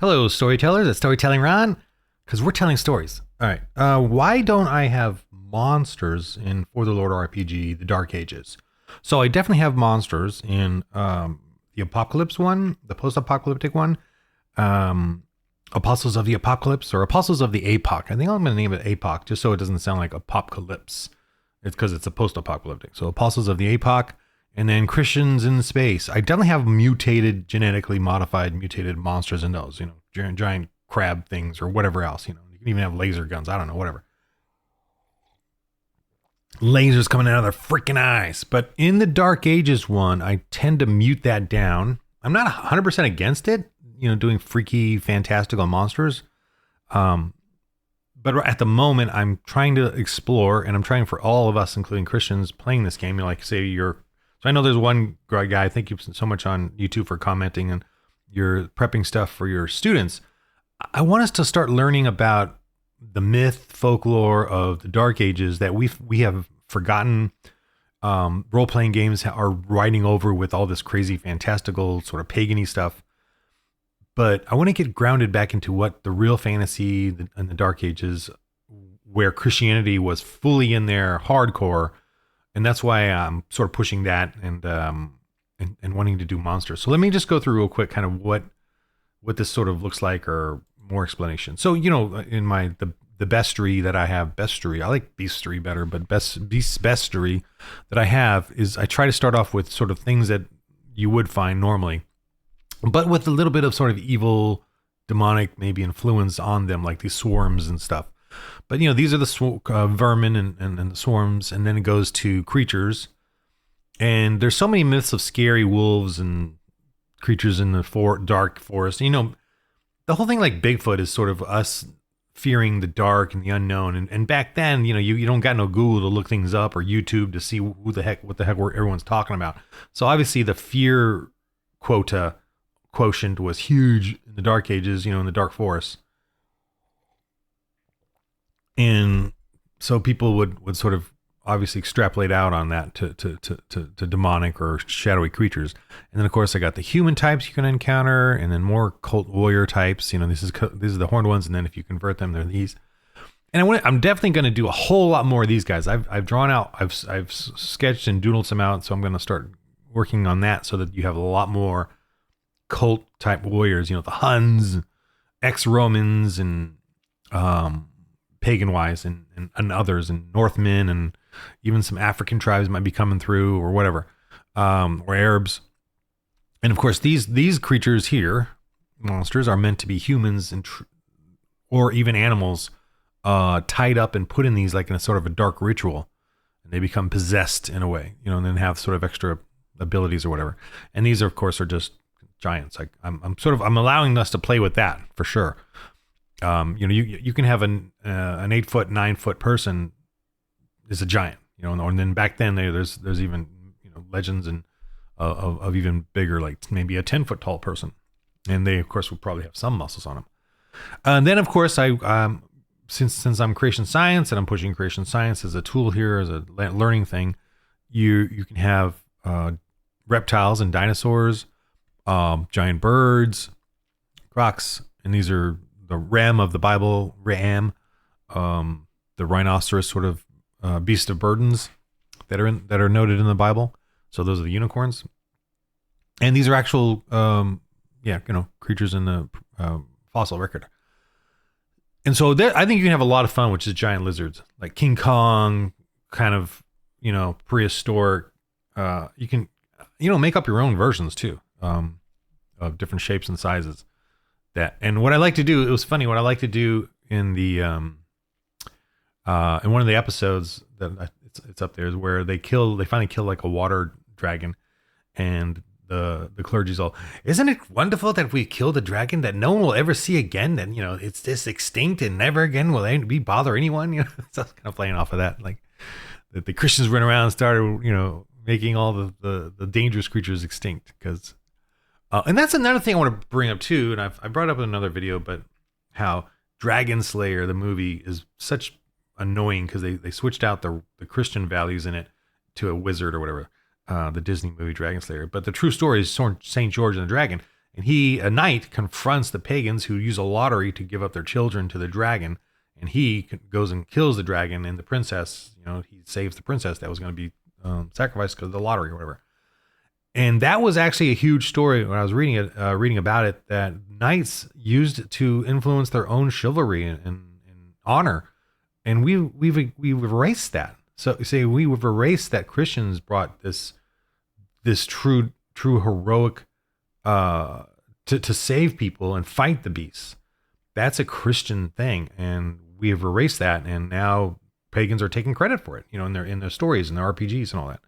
Hello, storytellers. It's Storytelling Ron, because we're telling stories. All right. Why don't I have monsters in For the Lord RPG, The Dark Ages? So I definitely have monsters in the Apocalypse one, the post-apocalyptic one, Apostles of the Apocalypse, or Apostles of the Apoc. I think I'm going to name it Apoc, just so it doesn't sound like Apocalypse. It's because it's a post-apocalyptic. So Apostles of the Apoc, and then Christians in Space. I definitely have mutated, genetically modified, mutated monsters in those, giant crab things or whatever else, You can even have laser guns. I don't know, whatever. Lasers coming out of their freaking eyes. But in the Dark Ages one, I tend to mute that down. I'm not 100% against it, doing freaky, fantastical monsters. But at the moment, I'm trying to explore, and I'm trying for all of us, including Christians, playing this game. So I know there's one guy, thank you so much on YouTube for commenting, and you're prepping stuff for your students. I want us to start learning about the myth, folklore of the Dark Ages that we have forgotten. Role-playing games are riding over with all this crazy, fantastical, sort of pagan-y stuff. But I want to get grounded back into what the real fantasy in the Dark Ages, where Christianity was fully in there, hardcore. And that's why I'm sort of pushing that and wanting to do monsters. So let me just go through real quick kind of what this sort of looks like, or more explanation. So, in the bestiary that I have, I like beastery better, but bestiary that I have is I try to start off with sort of things that you would find normally, but with a little bit of sort of evil, demonic, maybe influence on them, like these swarms and stuff. But, these are the vermin and the swarms, and then it goes to creatures. And there's so many myths of scary wolves and creatures in the dark forest. The whole thing, like Bigfoot, is sort of us fearing the dark and the unknown. And back then, you don't got no Google to look things up, or YouTube to see what the heck everyone's talking about. So obviously the fear quotient was huge in the Dark Ages, in the dark forest. And so people would sort of obviously extrapolate out on that to demonic or shadowy creatures. And then of course I got the human types you can encounter, and then more cult warrior types. These are the horned ones, and then if you convert them, they're these. And I'm definitely going to do a whole lot more of these guys. I've drawn out, I've sketched and doodled some out, so I'm going to start working on that so that you have a lot more cult type warriors. The Huns, ex-Romans, and pagan wise, and others, and Northmen, and even some African tribes might be coming through, or whatever, or Arabs. And of course, these creatures here, monsters, are meant to be humans or even animals, tied up and put in these, like in a sort of a dark ritual, and they become possessed in a way, and then have sort of extra abilities or whatever. And these, of course, are just giants. Like I'm allowing us to play with that for sure. You can have an 8 foot, 9 foot person is a giant, and then back then there's even, legends and of even bigger, like maybe a 10 foot tall person. And they of course would probably have some muscles on them. And then of course since I'm creation science, and I'm pushing creation science as a tool here, as a learning thing, you can have, reptiles and dinosaurs, giant birds, crocs, and these are the ram of the Bible, the rhinoceros, sort of beast of burdens that are noted in the Bible. So those are the unicorns, and these are actual creatures in the fossil record. And so I think you can have a lot of fun with just giant lizards, like King Kong, kind of prehistoric. You can make up your own versions too, of different shapes and sizes. And what I like to do, it was funny, what I like to do in the in one of the episodes that it's up there, is where they finally kill like a water dragon, and the clergy's all, isn't it wonderful that we killed a dragon that no one will ever see again, and it's this extinct and never again will we bother anyone. So I was kind of playing off of that, like the Christians went around and started making all the dangerous creatures extinct, because and that's another thing I want to bring up too, and I brought up in another video, but how Dragon Slayer, the movie, is such annoying because they switched out the Christian values in it to a wizard or whatever, the Disney movie Dragon Slayer. But the true story is St. George and the Dragon. And a knight, confronts the pagans who use a lottery to give up their children to the dragon. And he goes and kills the dragon, and the princess, he saves the princess that was going to be sacrificed because of the lottery or whatever. And that was actually a huge story when I was reading about it, that knights used to influence their own chivalry and honor. And we've erased that. So say we've erased that Christians brought this true heroic to save people and fight the beasts. That's a Christian thing, and we have erased that. And now pagans are taking credit for it, in their stories and their RPGs and all that.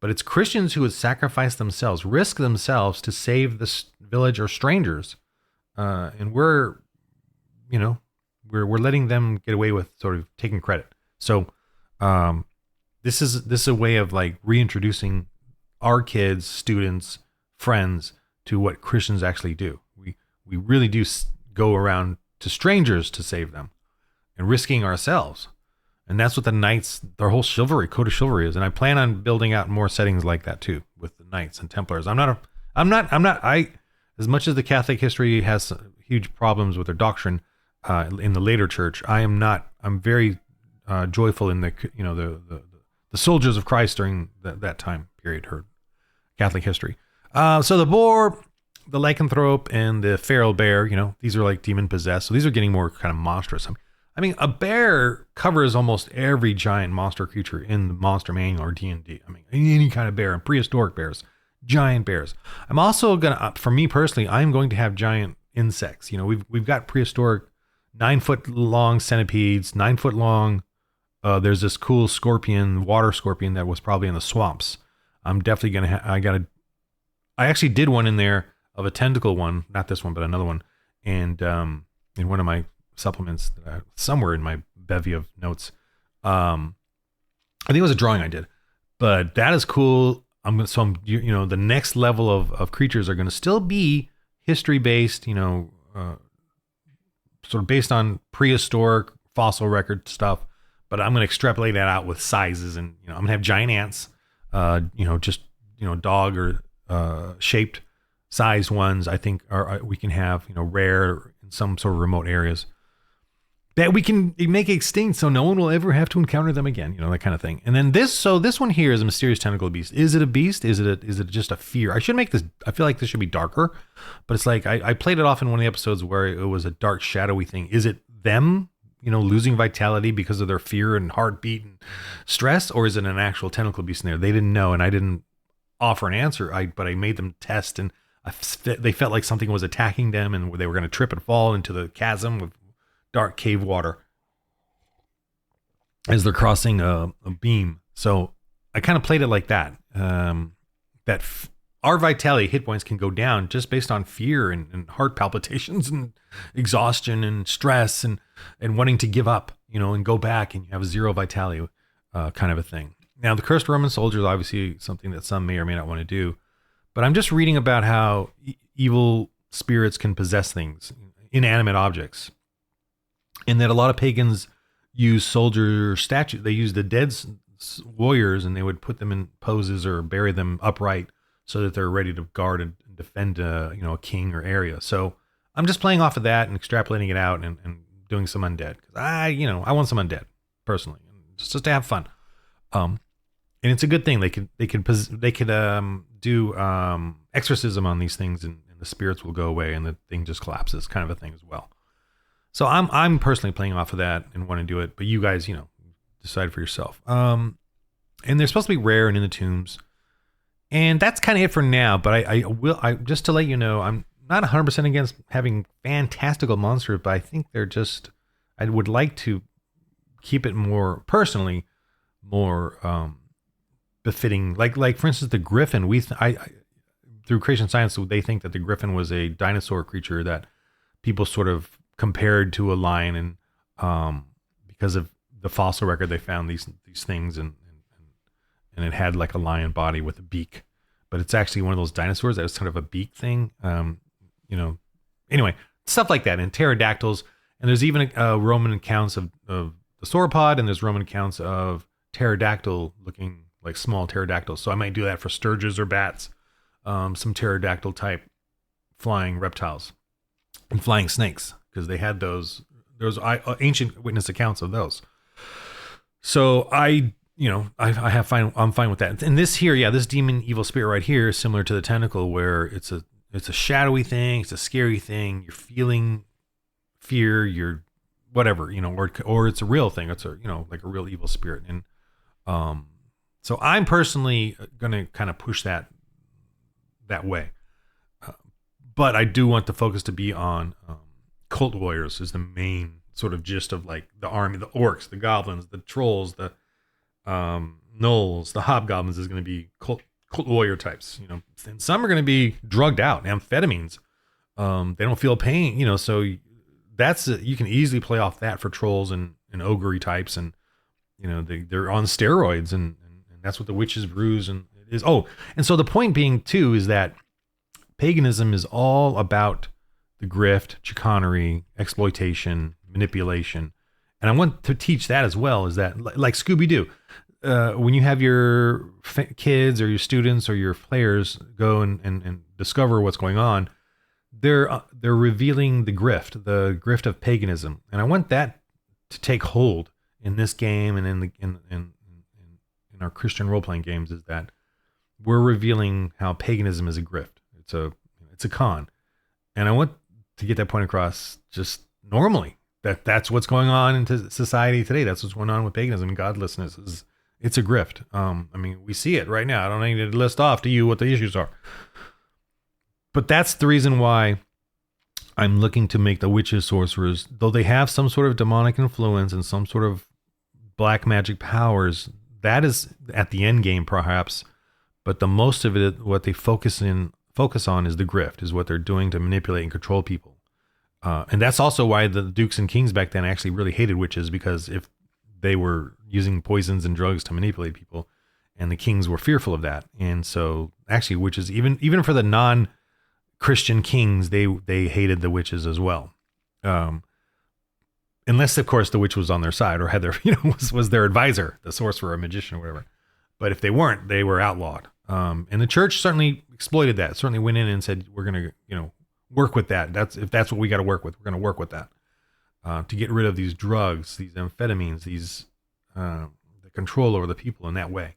But it's Christians who would sacrifice themselves, risk themselves to save this village or strangers, and we're letting them get away with sort of taking credit. So this is a way of like reintroducing our kids, students, friends to what Christians actually do. We really do go around to strangers to save them, and risking ourselves. And that's what the knights, their whole chivalry, code of chivalry is. And I plan on building out more settings like that too, with the knights and Templars. As much as the Catholic history has huge problems with their doctrine in the later church, I'm very joyful in the soldiers of Christ during that time period, or Catholic history. So the boar, the lycanthrope, and the feral bear, these are like demon possessed. So these are getting more kind of monstrous. I mean, a bear covers almost every giant monster creature in the monster manual or D&D. I mean, any kind of bear, and prehistoric bears, giant bears. I'm also for me personally, I'm going to have giant insects. We've got prehistoric 9-foot long centipedes, 9-foot long. There's this cool scorpion, water scorpion that was probably in the swamps. I'm definitely going to I actually did one in there of a tentacle one, not this one, but another one. And in one of my supplements somewhere in my bevy of notes, I think it was a drawing I did, but that is cool. The next level of creatures are going to still be history based, sort of based on prehistoric fossil record stuff, but I'm going to extrapolate that out with sizes, and I'm going to have giant ants, dog or shaped sized ones. I think we can have rare in some sort of remote areas that we can make extinct, so no one will ever have to encounter them again, that kind of thing. And then this one here is a mysterious tentacle beast. Is it a beast? Is it just a fear? I should make this, I feel like this should be darker, but it's like, I played it off in one of the episodes where it was a dark, shadowy thing. Is it them, losing vitality because of their fear and heartbeat and stress, or is it an actual tentacle beast in there? They didn't know, and I didn't offer an answer, but I made them test, and they felt like something was attacking them, and they were going to trip and fall into the chasm with dark cave water as they're crossing a beam. So I kind of played it like that. Our vitality hit points can go down just based on fear and heart palpitations and exhaustion and stress and wanting to give up, and go back, and you have 0 vitality, kind of a thing. Now, the cursed Roman soldier is obviously something that some may or may not want to do, but I'm just reading about how evil spirits can possess things, inanimate objects. And that a lot of pagans use soldier statues. They use the dead warriors, and they would put them in poses or bury them upright so that they're ready to guard and defend a king or area. So I'm just playing off of that and extrapolating it out and doing some undead, because I want some undead personally, just to have fun. And it's a good thing. They could do exorcism on these things, and the spirits will go away, and the thing just collapses, kind of a thing as well. So I'm personally playing off of that and want to do it, but you guys, decide for yourself. And they're supposed to be rare and in the tombs, and that's kind of it for now. But I will just to let you know, I'm not 100% against having fantastical monsters, but I think I would like to keep it more personally, more befitting. Like for instance, the griffin. Through creation science, they think that the griffin was a dinosaur creature that people sort of compared to a lion, and because of the fossil record, they found these things, and it had like a lion body with a beak, but it's actually one of those dinosaurs that is kind of a beak thing. Anyway, stuff like that, and pterodactyls, and there's even Roman accounts of the sauropod, and there's Roman accounts of pterodactyl looking like small pterodactyls. So I might do that for sturges or bats, some pterodactyl type flying reptiles and flying snakes, because they had those ancient witness accounts of those. So I'm fine with that. And this here, this demon evil spirit right here is similar to the tentacle, where it's a shadowy thing, it's a scary thing. You're feeling fear, you're whatever, or it's a real thing. It's like a real evil spirit. And so I'm personally going to kind of push that way. But I do want the focus to be on cult warriors is the main sort of gist of like the army, the orcs, the goblins, the trolls, the gnolls, the hobgoblins is going to be cult warrior types, and some are going to be drugged out, amphetamines. They don't feel pain, so that's you can easily play off that for trolls and ogre types, and they're on steroids, and that's what the witch's brews and it is. Oh, and so the point being too is that paganism is all about the grift, chicanery, exploitation, manipulation. And I want to teach that as well, is that like Scooby-Doo, when you have your kids or your students or your players go and discover what's going on, they're revealing the grift of paganism. And I want that to take hold in this game and in our Christian role-playing games, is that we're revealing how paganism is a grift. It's a con. And I want to get that point across just normally, that's what's going on in society today. That's what's going on with paganism and godlessness. It's a grift. We see it right now. I don't need to list off to you what the issues are. But that's the reason why I'm looking to make the witches, sorcerers, though they have some sort of demonic influence and some sort of black magic powers, that is at the end game perhaps. But the most of it, what they focus on is the grift, is what they're doing to manipulate and control people. And that's also why the dukes and kings back then actually really hated witches, because if they were using poisons and drugs to manipulate people, and the kings were fearful of that. And so actually witches, even for the non-Christian kings, they hated the witches as well. Unless of course the witch was on their side or had their, was their advisor, the sorcerer or magician or whatever. But if they weren't, they were outlawed. And the church certainly exploited that, certainly went in and said, we're going to, work with that. If that's what we got to work with, we're going to work with that to get rid of these drugs, these amphetamines, the control over the people in that way.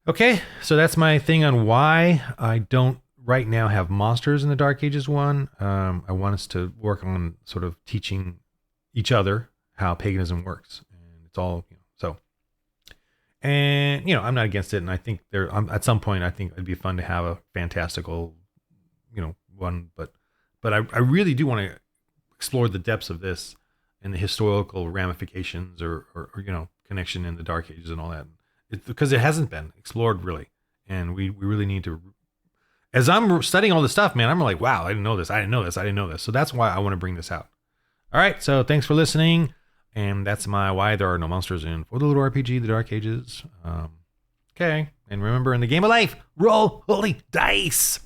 Okay, so that's my thing on why I don't right now have monsters in the Dark Ages one. I want us to work on sort of teaching each other how paganism works, and it's all so. And I'm not against it, and I think at some point I think it'd be fun to have a fantastical, one. But I really do want to explore the depths of this and the historical ramifications or connection in the Dark Ages and all that, because it hasn't been explored really, and we really need to. As I'm studying all this stuff, man, I'm like, wow, I didn't know this. So that's why I want to bring this out. All right, so thanks for listening. And that's my why there are no monsters in For the Little RPG, The Dark Ages. Okay, and remember, in the game of life, roll holy dice.